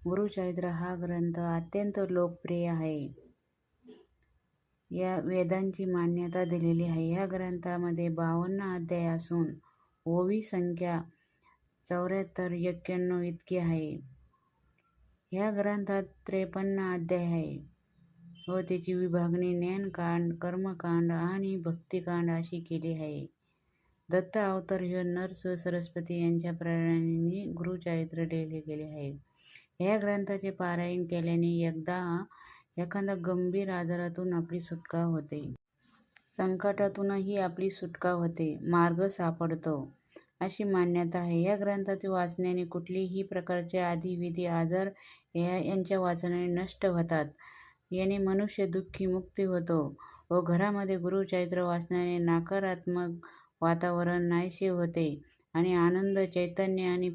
गुरुचरित्र हा ग्रंथ अत्यंत लोकप्रिय आहे. या वेदांची मान्यता दिलेली आहे. या ग्रंथामध्ये 52 अध्याय असून ओवी संख्या 7491 इतकी आहे. या ग्रंथात 53 अध्याय आहे व त्याची विभागणी ज्ञानकांड, कर्मकांड आणि भक्तिकांड अशी केली आहे. दत्त अवतार हे नरस सरस्वती यांच्या प्रेरणेने गुरुचरित्र लिहिले गेले आहे. या ग्रंथाचे पारायण केल्याने एखाद्या गंभीर आजारातून आपली सुटका होते. संकटातूनही आपली सुटका होते. मार्ग सापडतो अशी मान्यता आहे. या ग्रंथाचे वाचण्याने कुठल्याही प्रकारचे आधी-विधी आजार यांच्या वाचनाने नष्ट होतात. याने मनुष्य दुःखी मुक्ती होतो व घरामध्ये गुरुचरित्र वाचण्याने नकारात्मक वातावरण नाहीसे होते आणि आनंद, चैतन्य आणि